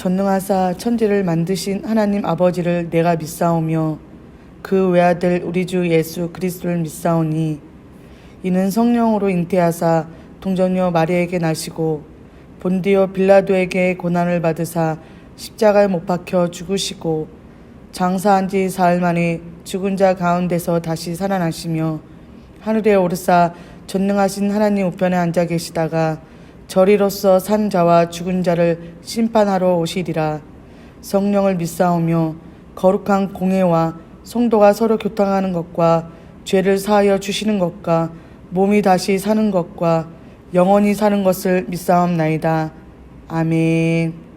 전능하사 천지를 만드신 하나님 아버지를 내가 믿사오며 그 외아들 우리 주 예수 그리스도를 믿사오니 이는 성령으로 잉태하사 동정녀 마리아에게 나시고 본디오 빌라도에게 고난을 받으사 십자가에 못 박혀 죽으시고 장사한 지 사흘 만에 죽은 자 가운데서 다시 살아나시며 하늘에 오르사 전능하신 하나님 우편에 앉아 계시다가 저리로서 산 자와 죽은 자를 심판하러 오시리라. 성령을 믿사오며 거룩한 공회와 성도가 서로 교통하는 것과 죄를 사하여 주시는 것과 몸이 다시 사는 것과 영원히 사는 것을 믿사옵나이다. 아멘.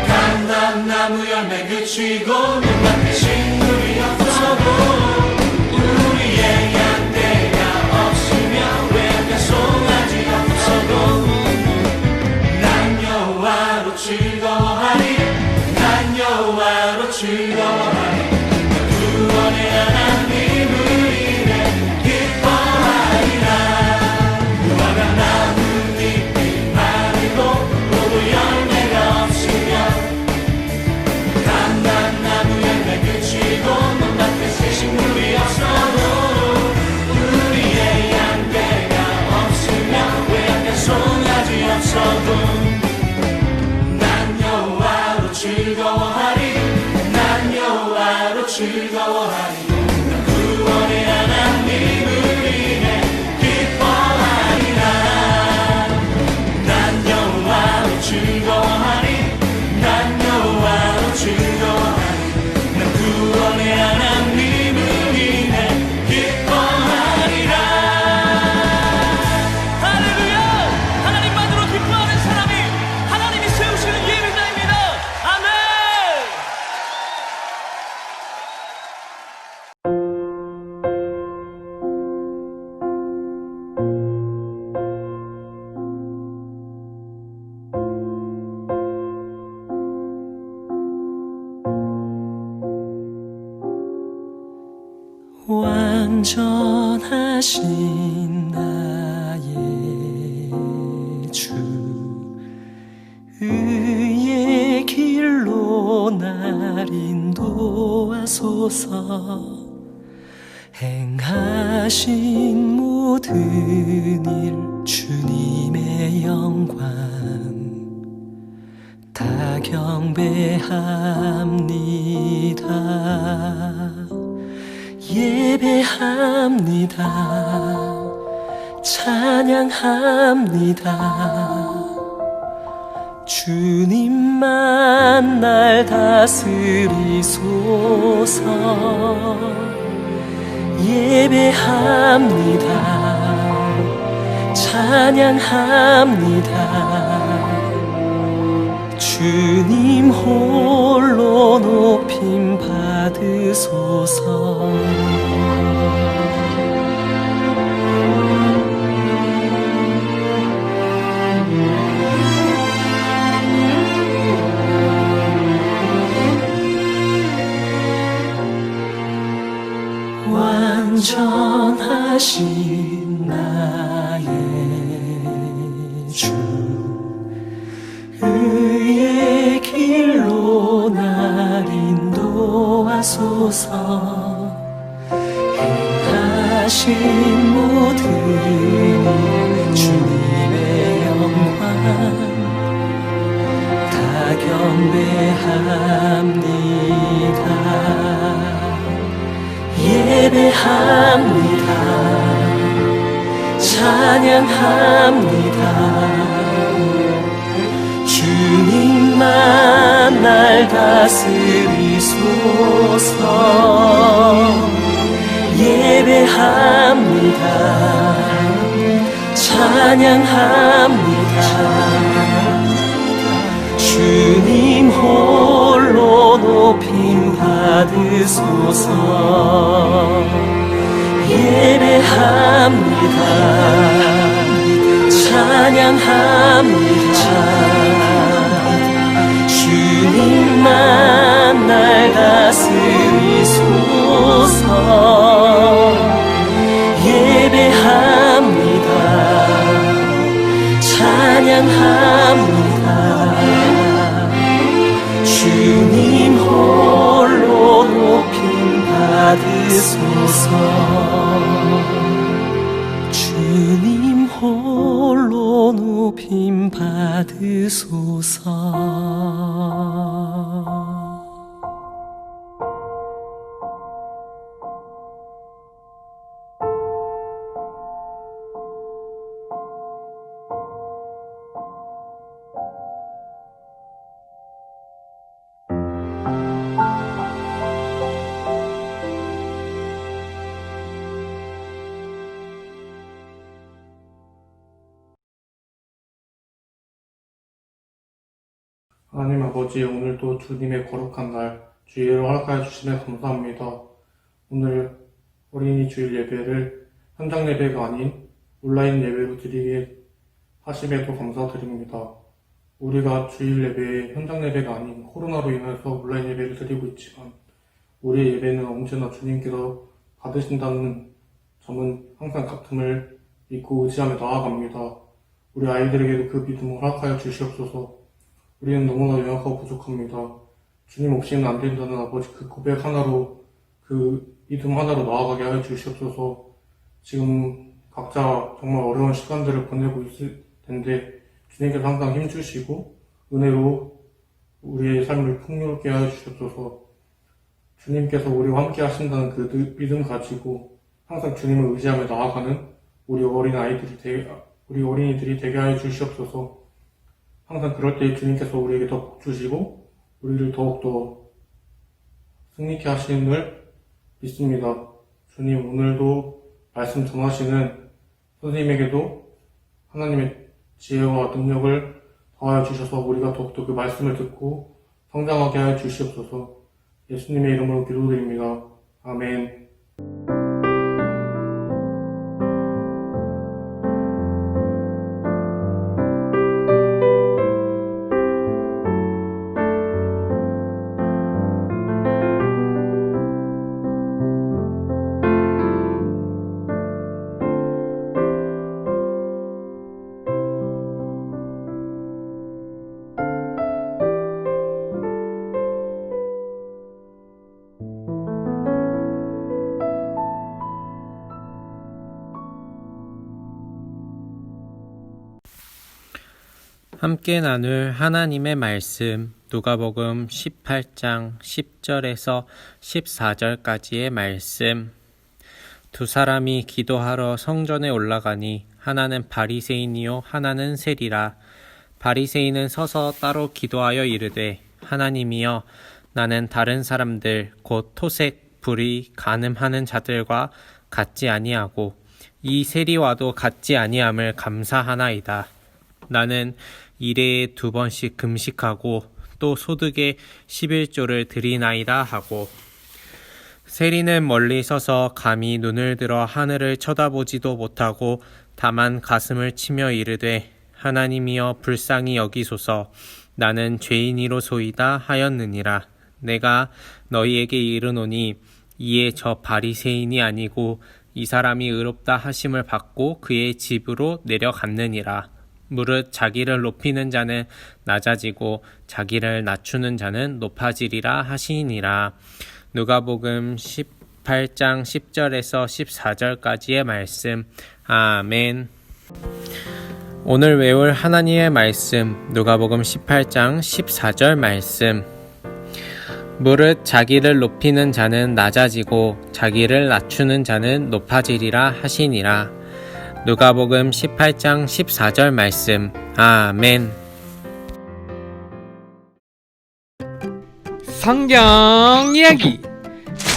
감람나무 열매 그치고 눈앞에 식물이 없어도 우리의 양떼가 없으며 외양간 송아지 없어도 난 여호와로 즐거워하리 난 여호와로 즐거워하리 구원의 하나님을 인해 기뻐하리라. 무화과 나뭇잎이 마르고 포도 열매가 없으며 감람나무 열매 그치고 눈앞에 새 식물이 없어도 우리의 양떼가 없으며 외양간 송아지 없어도 난 여호와로 즐거워하리 난 여호와로 즐거워하리. 구원의 하나님을 인해 기뻐하리라. 난 여호와로 즐거워하리 난 여호와로 즐거워하리. 난 구원의 하나님을 인해 기뻐하리라. 할렐루야! 하나님만으로 기뻐하는 사람이 하나님이 세우시는 예배자입니다. 아멘! 완전하신 나의 주 의의 길로 날 인도하소서. 행하신 모든 일 주님의 영광 다 경배합니다. 예배합니다. 찬양합니다. 주님만 날 다스리소서. 예배합니다. 찬양합니다. 주님 홀로 높임 받으소서. 완전하신 나의 주, 의의 길로 날 인도하소서. 행하신 모든 주님의 영광 다 경배합니다. 예배합니다. 찬양합니다. 주님만 날 다스리소서. 예배합니다. 찬양합니다. 주님 홀로 높임 받으소서. 예배합니다. 찬양합니다. 주님만 날 다스리소서. 예배합니다. 찬양합니다. 주님 홀로 높임 받으소서. 주님 홀로 높임 받으소서. 하나님 아버지, 오늘도 주님의 거룩한 날 주일을 허락하여 주시며 감사합니다. 오늘 어린이 주일 예배를 현장 예배가 아닌 온라인 예배로 드리게 하심에도 감사드립니다. 우리가 주일 예배에 현장 예배가 아닌 코로나로 인해서 온라인 예배를 드리고 있지만 우리의 예배는 언제나 주님께서 받으신다는 점은 항상 같음을 믿고 의지하며 나아갑니다. 우리 아이들에게도 그 믿음을 허락하여 주시옵소서. 우리는 너무나 연약하고 부족합니다. 주님 없이는 안 된다는 아버지 그 고백 하나로, 그 믿음 하나로 나아가게 하여 주시옵소서. 지금 각자 정말 어려운 시간들을 보내고 있을 텐데 주님께서 항상 힘주시고 은혜로 우리의 삶을 풍요롭게 하여 주시옵소서. 주님께서 우리와 함께 하신다는 그 믿음 가지고 항상 주님을 의지하며 나아가는 우리 어린이들이 되게 하여 주시옵소서. 항상 그럴 때 주님께서 우리에게 더 복 주시고 우리를 더욱더 승리케 하심을 믿습니다. 주님, 오늘도 말씀 전하시는 선생님에게도 하나님의 지혜와 능력을 더하여 주셔서 우리가 더욱더 그 말씀을 듣고 성장하게 하여 주시옵소서. 예수님의 이름으로 기도드립니다. 아멘. 함께 나눌 하나님의 말씀 누가복음 18장 10절에서 14절까지의 말씀. 두 사람이 기도하러 성전에 올라가니 하나는 바리새인이요 하나는 세리라. 바리새인은 서서 따로 기도하여 이르되 하나님이여 나는 다른 사람들 곧 토색, 불의, 간음하는 자들과 같지 아니하고 이 세리와도 같지 아니함을 감사하나이다. 나는 일해에 2번씩 금식하고 또 소득의 11조를 드리나이다 하고 세리는 멀리 서서 감히 눈을 들어 하늘을 쳐다보지도 못하고 다만 가슴을 치며 이르되 하나님이여 불쌍히 여기소서 나는 죄인이로소이다 하였느니라. 내가 너희에게 이르노니 이에 저 바리새인이 아니고 이 사람이 의롭다 하심을 받고 그의 집으로 내려갔느니라. 무릇 자기를 높이는 자는 낮아지고 자기를 낮추는 자는 높아지리라 하시니라. 누가복음 18장 10절에서 14절까지의 말씀. 아멘. 오늘 외울 하나님의 말씀 누가복음 18장 14절 말씀. 무릇 자기를 높이는 자는 낮아지고 자기를 낮추는 자는 높아지리라 하시니라. 누가복음 18장 14절 말씀. 아멘. 성경 이야기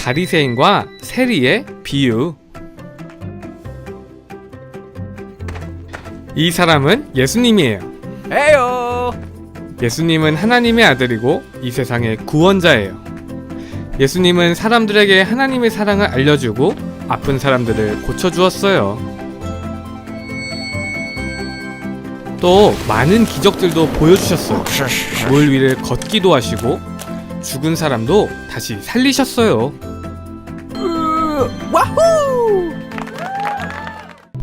바리새인과 세리의 비유. 이 사람은 예수님이에요. 예수님은 하나님의 아들이고 이 세상의 구원자예요. 예수님은 사람들에게 하나님의 사랑을 알려주고 아픈 사람들을 고쳐주었어요. 또 많은 기적들도 보여주셨어요. 물 위를 걷기도 하시고 죽은 사람도 다시 살리셨어요.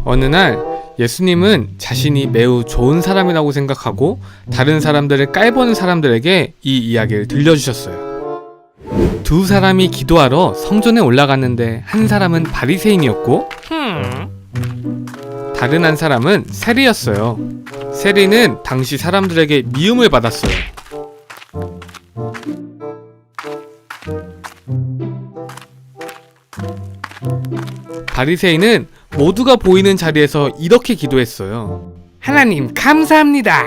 어느 날 예수님은 자신이 매우 좋은 사람이라고 생각하고 다른 사람들을 깔보는 사람들에게 이 이야기를 들려주셨어요. 2 사람이 기도하러 성전에 올라갔는데 한 사람은 바리새인이었고 다른 한 사람은 세리였어요. 세리는 당시 사람들에게 미움을 받았어요. 바리새인은 모두가 보이는 자리에서 이렇게 기도했어요. 하나님 감사합니다.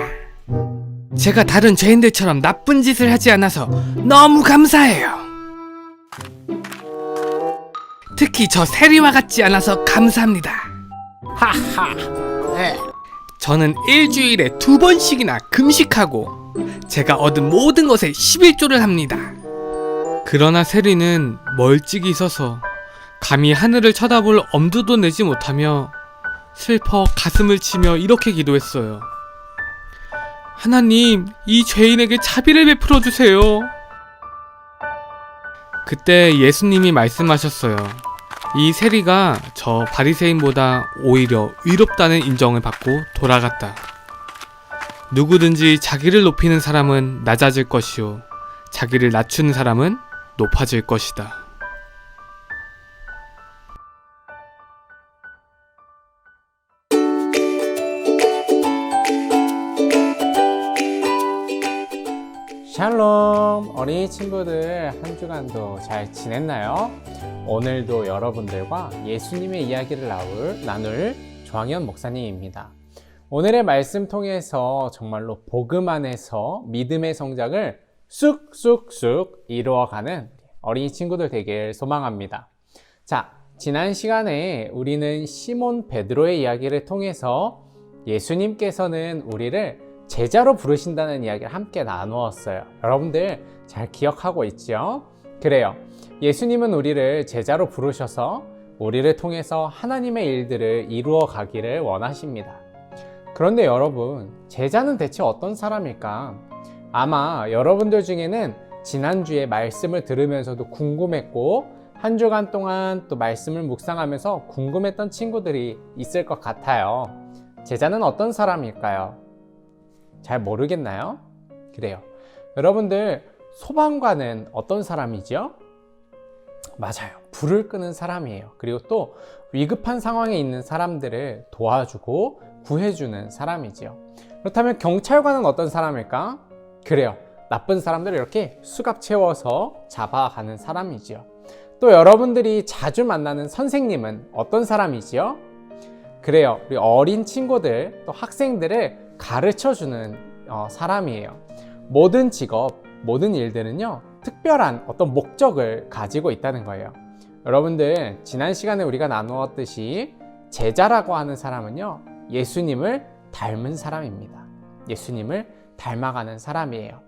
제가 다른 죄인들처럼 나쁜 짓을 하지 않아서 너무 감사해요. 특히 저 세리와 같지 않아서 감사합니다. 저는 일주일에 2번씩이나 금식하고 제가 얻은 모든 것에 11조를 합니다. 그러나 세리는 멀찍이 서서 감히 하늘을 쳐다볼 엄두도 내지 못하며 슬퍼 가슴을 치며 이렇게 기도했어요. 하나님, 이 죄인에게 자비를 베풀어 주세요. 그때 예수님이 말씀하셨어요. 이 세리가 저 바리새인보다 오히려 의롭다는 인정을 받고 돌아갔다. 누구든지 자기를 높이는 사람은 낮아질 것이요 자기를 낮추는 사람은 높아질 것이다. 샬롬 어린이 친구들, 한 주간도 잘 지냈나요? 오늘도 여러분들과 예수님의 이야기를 나눌 조항현 목사님입니다. 오늘의 말씀 통해서 정말로 복음 안에서 믿음의 성장을 쑥쑥쑥 이루어가는 어린이 친구들 되길 소망합니다. 자, 지난 시간에 우리는 시몬 베드로의 이야기를 통해서 예수님께서는 우리를 제자로 부르신다는 이야기를 함께 나누었어요. 여러분들 잘 기억하고 있죠? 그래요. 예수님은 우리를 제자로 부르셔서 우리를 통해서 하나님의 일들을 이루어 가기를 원하십니다. 그런데 여러분, 제자는 대체 어떤 사람일까? 아마 여러분들 중에는 지난주에 말씀을 들으면서도 궁금했고 한 주간 동안 또 말씀을 묵상하면서 궁금했던 친구들이 있을 것 같아요. 제자는 어떤 사람일까요? 잘 모르겠나요? 그래요. 여러분들, 소방관은 어떤 사람이죠? 맞아요. 불을 끄는 사람이에요. 그리고 또 위급한 상황에 있는 사람들을 도와주고 구해주는 사람이지요. 그렇다면 경찰관은 어떤 사람일까? 그래요. 나쁜 사람들을 이렇게 수갑 채워서 잡아가는 사람이지요. 또 여러분들이 자주 만나는 선생님은 어떤 사람이지요? 그래요. 우리 어린 친구들, 또 학생들을 가르쳐주는 사람이에요. 모든 직업, 모든 일들은요, 특별한 어떤 목적을 가지고 있다는 거예요. 여러분들, 지난 시간에 우리가 나누었듯이 제자라고 하는 사람은요, 예수님을 닮은 사람입니다. 예수님을 닮아가는 사람이에요.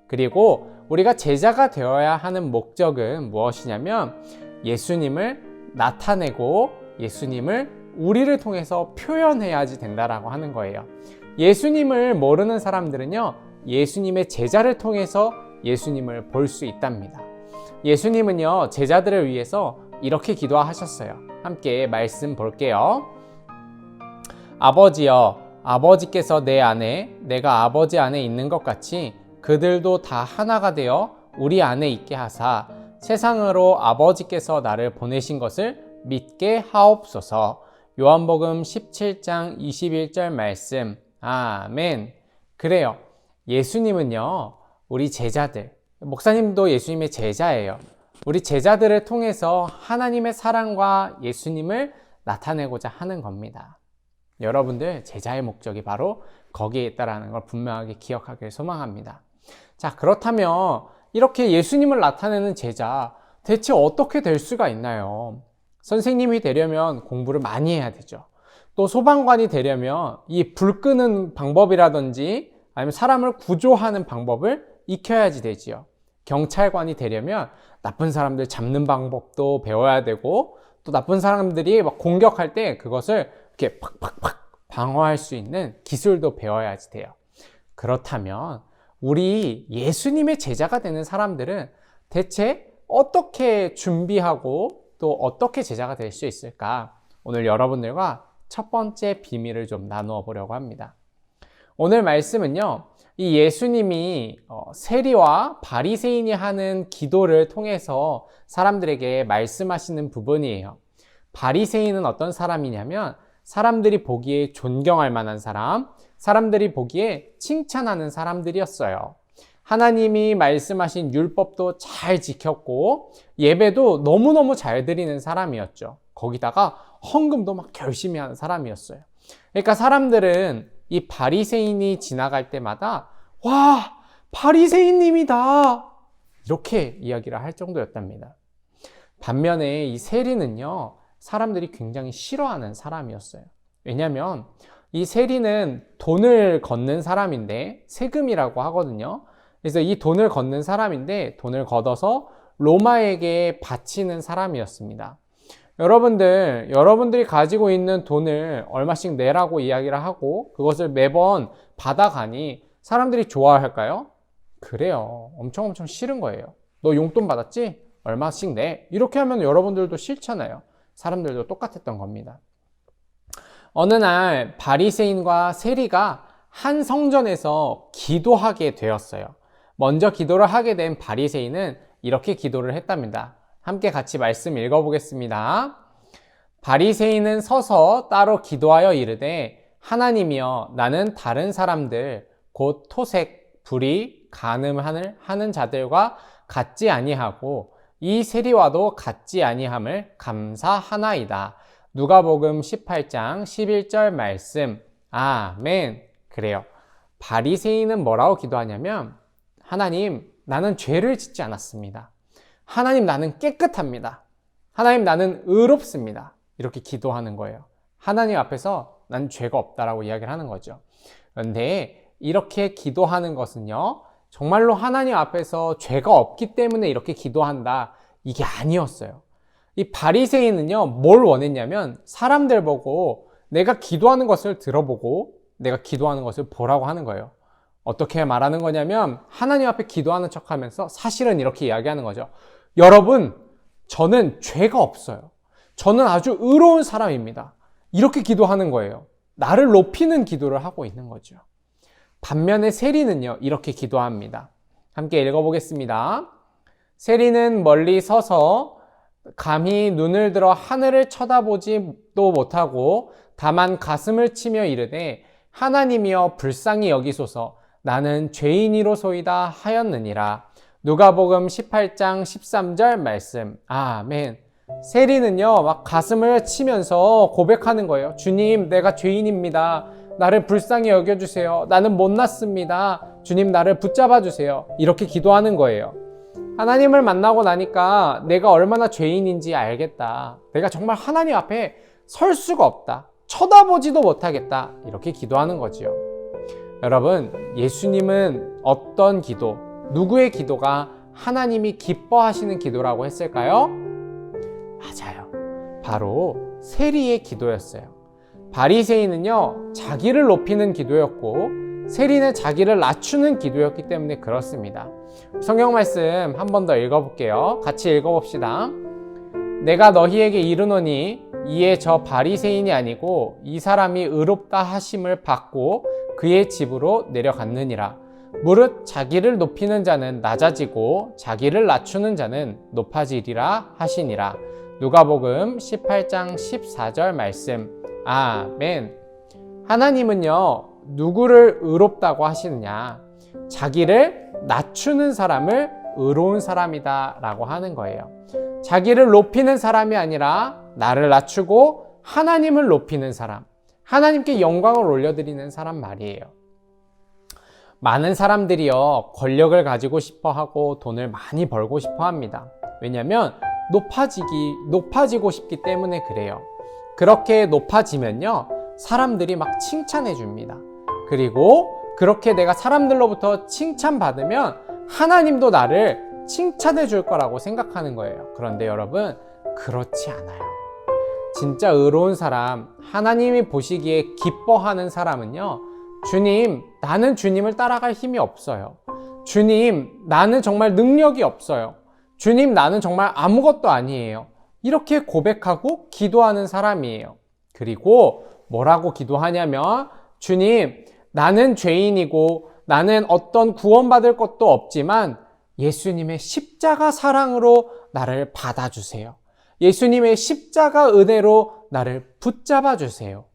그리고 우리가 제자가 되어야 하는 목적은 무엇이냐면 예수님을 나타내고 예수님을 우리를 통해서 표현해야지 된다라고 하는 거예요. 예수님을 모르는 사람들은요, 예수님의 제자를 통해서 예수님을 볼 수 있답니다. 예수님은요, 제자들을 위해서 이렇게 기도하셨어요. 함께 말씀 볼게요. 아버지여, 아버지께서 내 안에, 내가 아버지 안에 있는 것 같이 그들도 다 하나가 되어 우리 안에 있게 하사 세상으로 아버지께서 나를 보내신 것을 믿게 하옵소서. 요한복음 17장 21절 말씀. 아멘. 그래요. 예수님은요, 우리 제자들, 목사님도 예수님의 제자예요. 우리 제자들을 통해서 하나님의 사랑과 예수님을 나타내고자 하는 겁니다. 여러분들, 제자의 목적이 바로 거기에 있다는 걸 분명하게 기억하길 소망합니다. 자, 그렇다면 이렇게 예수님을 나타내는 제자, 대체 어떻게 될 수가 있나요? 선생님이 되려면 공부를 많이 해야 되죠. 또 소방관이 되려면 이 불 끄는 방법이라든지 아니면 사람을 구조하는 방법을 익혀야지 되지요. 경찰관이 되려면 나쁜 사람들 잡는 방법도 배워야 되고, 또 나쁜 사람들이 막 공격할 때 그것을 이렇게 팍팍팍 방어할 수 있는 기술도 배워야지 돼요. 그렇다면 우리 예수님의 제자가 되는 사람들은 대체 어떻게 준비하고 또 어떻게 제자가 될 수 있을까? 오늘 여러분들과 첫 번째 비밀을 좀 나누어 보려고 합니다. 오늘 말씀은요, 이 예수님이 세리와 바리새인이 하는 기도를 통해서 사람들에게 말씀하시는 부분이에요. 바리새인은 어떤 사람이냐면 사람들이 보기에 존경할 만한 사람, 사람들이 보기에 칭찬하는 사람들이었어요. 하나님이 말씀하신 율법도 잘 지켰고 예배도 너무너무 잘 드리는 사람이었죠. 거기다가 헌금도 막 열심히 하는 사람이었어요. 그러니까 사람들은 이 바리새인이 지나갈 때마다 와, 바리새인님이다, 이렇게 이야기를 할 정도였답니다. 반면에 이 세리는요, 사람들이 굉장히 싫어하는 사람이었어요. 왜냐하면 이 세리는 돈을 걷는 사람인데, 세금이라고 하거든요. 그래서 이 돈을 걷는 사람인데 돈을 걷어서 로마에게 바치는 사람이었습니다. 여러분들이 가지고 있는 돈을 얼마씩 내라고 이야기를 하고 그것을 매번 받아가니 사람들이 좋아할까요? 그래요. 엄청 싫은 거예요. 너 용돈 받았지? 얼마씩 내. 이렇게 하면 여러분들도 싫잖아요. 사람들도 똑같았던 겁니다. 어느 날 바리새인과 세리가 한 성전에서 기도하게 되었어요. 먼저 기도를 하게 된 바리새인은 이렇게 기도를 했답니다. 함께 같이 말씀 읽어보겠습니다. 바리새인은 서서 따로 기도하여 이르되, 하나님이여, 나는 다른 사람들 곧 토색, 불의, 간음을 하는 자들과 같지 아니하고 이 세리와도 같지 아니함을 감사하나이다. 누가복음 18장 11절 말씀. 아멘. 그래요. 바리새인은 뭐라고 기도하냐면, 하나님, 나는 죄를 짓지 않았습니다. 하나님, 나는 깨끗합니다. 하나님, 나는 의롭습니다. 이렇게 기도하는 거예요. 하나님 앞에서 난 죄가 없다라고 이야기를 하는 거죠. 그런데 이렇게 기도하는 것은요, 정말로 하나님 앞에서 죄가 없기 때문에 이렇게 기도한다, 이게 아니었어요. 이 바리새인은요, 뭘 원했냐면 사람들 보고 내가 기도하는 것을 들어보고 내가 기도하는 것을 보라고 하는 거예요. 어떻게 말하는 거냐면 하나님 앞에 기도하는 척하면서 사실은 이렇게 이야기하는 거죠. 여러분, 저는 죄가 없어요. 저는 아주 의로운 사람입니다. 이렇게 기도하는 거예요. 나를 높이는 기도를 하고 있는 거죠. 반면에 세리는요, 이렇게 기도합니다. 함께 읽어보겠습니다. 세리는 멀리 서서 감히 눈을 들어 하늘을 쳐다보지도 못하고 다만 가슴을 치며 이르되, 하나님이여 불쌍히 여기소서, 나는 죄인이로소이다 하였느니라. 누가복음 18장 13절 말씀. 아멘. 세리는요, 막 가슴을 치면서 고백하는 거예요. 주님, 내가 죄인입니다. 나를 불쌍히 여겨주세요. 나는 못났습니다. 주님 나를 붙잡아 주세요. 이렇게 기도하는 거예요. 하나님을 만나고 나니까 내가 얼마나 죄인인지 알겠다. 내가 정말 하나님 앞에 설 수가 없다. 쳐다보지도 못하겠다. 이렇게 기도하는 거지요. 여러분, 예수님은 어떤 기도, 누구의 기도가 하나님이 기뻐하시는 기도라고 했을까요? 맞아요. 바로 세리의 기도였어요. 바리새인은요, 자기를 높이는 기도였고 세리는 자기를 낮추는 기도였기 때문에 그렇습니다. 성경 말씀 한 번 더 읽어볼게요. 같이 읽어봅시다. 내가 너희에게 이르노니 이에 저 바리새인이 아니고 이 사람이 의롭다 하심을 받고 그의 집으로 내려갔느니라. 무릇 자기를 높이는 자는 낮아지고 자기를 낮추는 자는 높아지리라 하시니라. 누가복음 18장 14절 말씀. 아멘. 하나님은요, 누구를 의롭다고 하시느냐? 자기를 낮추는 사람을 의로운 사람이다 라고 하는 거예요. 자기를 높이는 사람이 아니라 나를 낮추고 하나님을 높이는 사람, 하나님께 영광을 올려드리는 사람 말이에요. 많은 사람들이요, 권력을 가지고 싶어 하고 돈을 많이 벌고 싶어 합니다. 왜냐하면 높아지고 싶기 때문에 그래요. 그렇게 높아지면요, 사람들이 막 칭찬해 줍니다. 그리고 그렇게 내가 사람들로부터 칭찬받으면 하나님도 나를 칭찬해 줄 거라고 생각하는 거예요. 그런데 여러분, 그렇지 않아요. 진짜 의로운 사람, 하나님이 보시기에 기뻐하는 사람은요, 주님, 나는 주님을 따라갈 힘이 없어요. 주님, 나는 정말 능력이 없어요. 주님, 나는 정말 아무것도 아니에요. 이렇게 고백하고 기도하는 사람이에요. 그리고 뭐라고 기도하냐면, 주님, 나는 죄인이고 나는 어떤 구원받을 것도 없지만 예수님의 십자가 사랑으로 나를 받아주세요. 예수님의 십자가 은혜로 나를 붙잡아 주세요.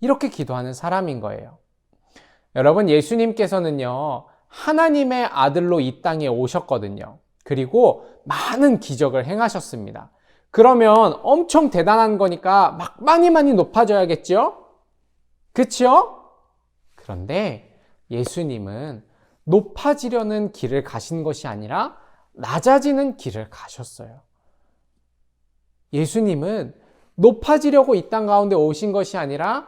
이렇게 기도하는 사람인 거예요. 여러분, 예수님께서는요, 하나님의 아들로 이 땅에 오셨거든요. 그리고 많은 기적을 행하셨습니다. 그러면 엄청 대단한 거니까 막 많이 높아져야겠죠? 그치요? 그런데 예수님은 높아지려는 길을 가신 것이 아니라 낮아지는 길을 가셨어요. 예수님은 높아지려고 이 땅 가운데 오신 것이 아니라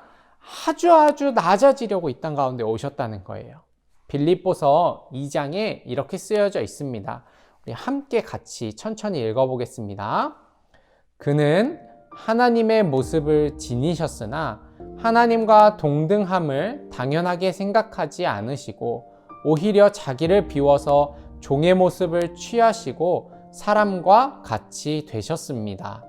아주 낮아지려고 이 땅 가운데 오셨다는 거예요. 빌립보서 2장에 이렇게 쓰여져 있습니다. 우리 함께 같이 천천히 읽어보겠습니다. 그는 하나님의 모습을 지니셨으나 하나님과 동등함을 당연하게 생각하지 않으시고 오히려 자기를 비워서 종의 모습을 취하시고 사람과 같이 되셨습니다.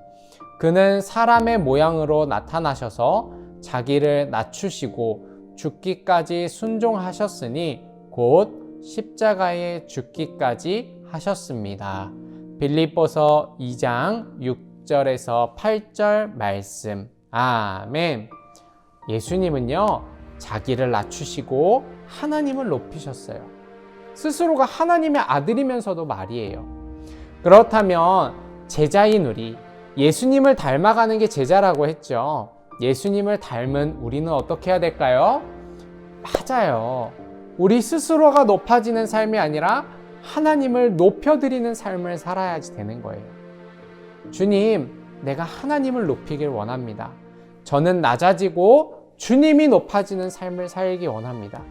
그는 사람의 모양으로 나타나셔서 자기를 낮추시고 죽기까지 순종하셨으니 곧 십자가에 죽기까지 하셨습니다. 빌립보서 2장 6절에서 8절 말씀. 아멘. 예수님은요, 자기를 낮추시고 하나님을 높이셨어요. 스스로가 하나님의 아들이면서도 말이에요. 그렇다면 제자인 우리, 예수님을 닮아가는 게 제자라고 했죠. 예수님을 닮은 우리는 어떻게 해야 될까요? 맞아요. 우리 스스로가 높아지는 삶이 아니라 하나님을 높여드리는 삶을 살아야지 되는 거예요. 주님, 내가 하나님을 높이길 원합니다. 저는 낮아지고 주님이 높아지는 삶을 살기 원합니다.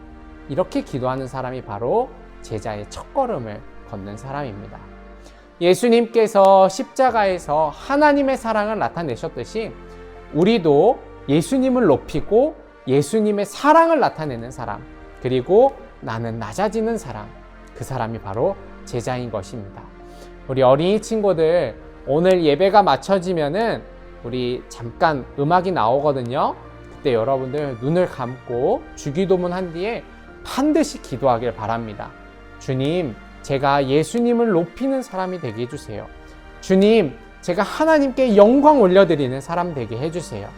이렇게 기도하는 사람이 바로 제자의 첫걸음을 걷는 사람입니다. 예수님께서 십자가에서 하나님의 사랑을 나타내셨듯이 우리도 예수님을 높이고 예수님의 사랑을 나타내는 사람, 그리고 나는 낮아지는 사람, 그 사람이 바로 제자인 것입니다. 우리 어린이 친구들, 오늘 예배가 마쳐지면은 우리 잠깐 음악이 나오거든요. 그때 여러분들 눈을 감고 주기도문 한 뒤에 반드시 기도하길 바랍니다. 주님, 제가 예수님을 높이는 사람이 되게 해주세요. 주님, 제가 하나님께 영광 올려드리는 사람 되게 해주세요.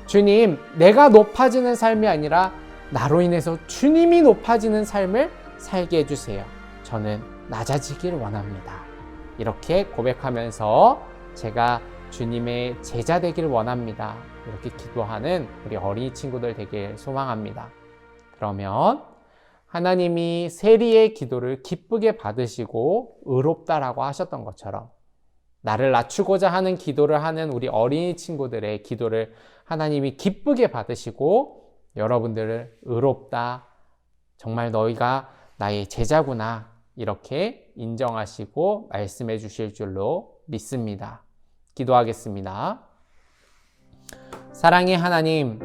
주님, 내가 높아지는 삶이 아니라 나로 인해서 주님이 높아지는 삶을 살게 해주세요. 저는 낮아지길 원합니다. 이렇게 고백하면서 제가 주님의 제자 되길 원합니다. 이렇게 기도하는 우리 어린이 친구들 되길 소망합니다. 그러면 하나님이 세리의 기도를 기쁘게 받으시고 의롭다라고 하셨던 것처럼 나를 낮추고자 하는 기도를 하는 우리 어린이 친구들의 기도를 하나님이 기쁘게 받으시고 여러분들을 의롭다, 정말 너희가 나의 제자구나 이렇게 인정하시고 말씀해 주실 줄로 믿습니다. 기도하겠습니다. 사랑의 하나님,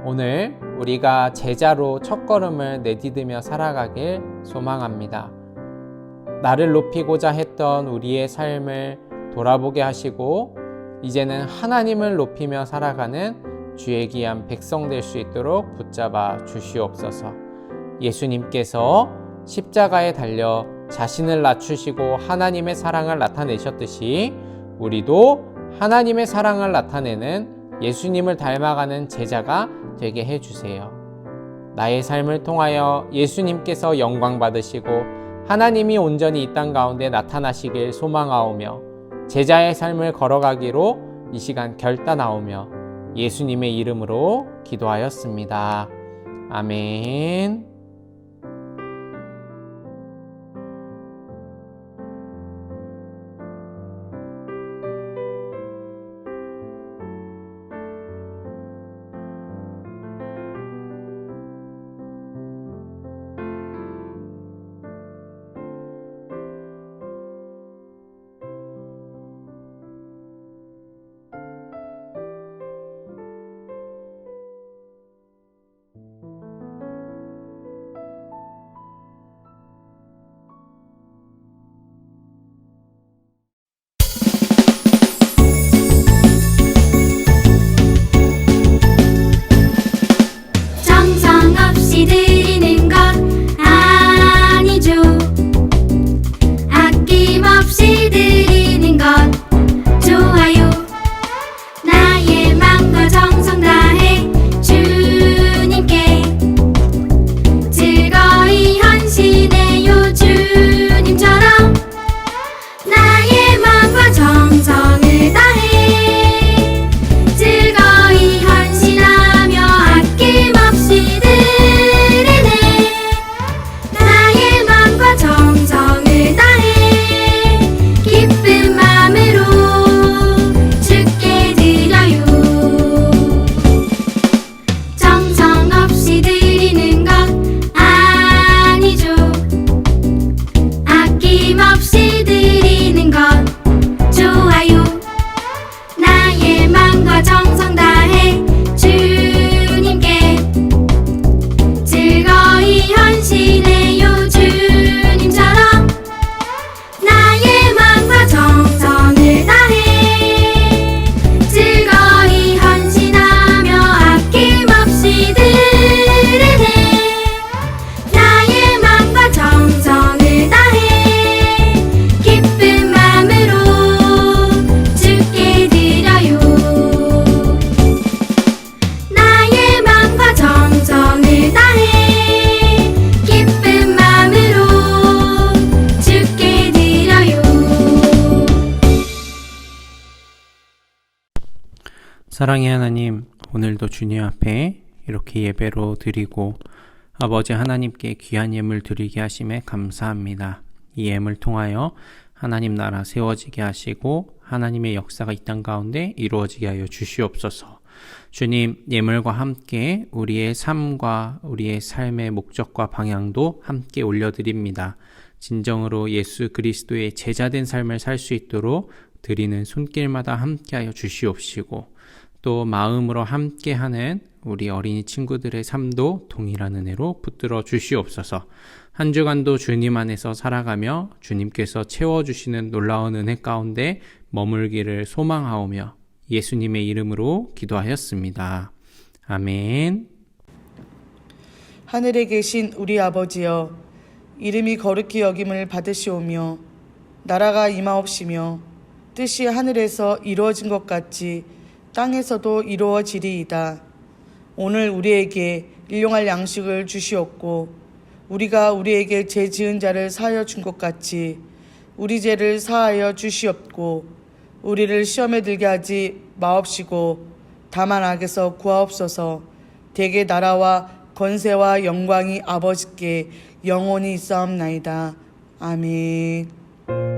오늘 우리가 제자로 첫걸음을 내디디며 살아가길 소망합니다. 나를 높이고자 했던 우리의 삶을 돌아보게 하시고 이제는 하나님을 높이며 살아가는 주의 귀한 백성 될 수 있도록 붙잡아 주시옵소서. 예수님께서 십자가에 달려 자신을 낮추시고 하나님의 사랑을 나타내셨듯이 우리도 하나님의 사랑을 나타내는 예수님을 닮아가는 제자가 되게 해주세요. 나의 삶을 통하여 예수님께서 영광 받으시고 하나님이 온전히 이 땅 가운데 나타나시길 소망하오며 제자의 삶을 걸어가기로 이 시간 결단하오며 예수님의 이름으로 기도하였습니다. 아멘. 사랑의 하나님, 오늘도 주님 앞에 이렇게 예배로 드리고 아버지 하나님께 귀한 예물 드리게 하심에 감사합니다. 이 예물 통하여 하나님 나라 세워지게 하시고 하나님의 역사가 이 땅 가운데 이루어지게 하여 주시옵소서. 주님, 예물과 함께 우리의 삶과 우리의 삶의 목적과 방향도 함께 올려드립니다. 진정으로 예수 그리스도의 제자된 삶을 살 수 있도록 드리는 손길마다 함께하여 주시옵시고 또 마음으로 함께하는 우리 어린이 친구들의 삶도 동일한 은혜로 붙들어 주시옵소서. 한 주간도 주님 안에서 살아가며 주님께서 채워주시는 놀라운 은혜 가운데 머물기를 소망하오며 예수님의 이름으로 기도하였습니다. 아멘. 하늘에 계신 우리 아버지여, 이름이 거룩히 여김을 받으시오며 나라가 임하옵시며 뜻이 하늘에서 이루어진 것 같이 땅에서도 이루어지리이다. 오늘 우리에게 일용할 양식을 주시옵고 우리가 우리에게 죄 지은 자를 사하여 준 것 같이 우리 죄를 사하여 주시옵고 우리를 시험에 들게 하지 마옵시고 다만 악에서 구하옵소서. 대개 나라와 권세와 영광이 아버지께 영원히 있사옵나이다. 아멘.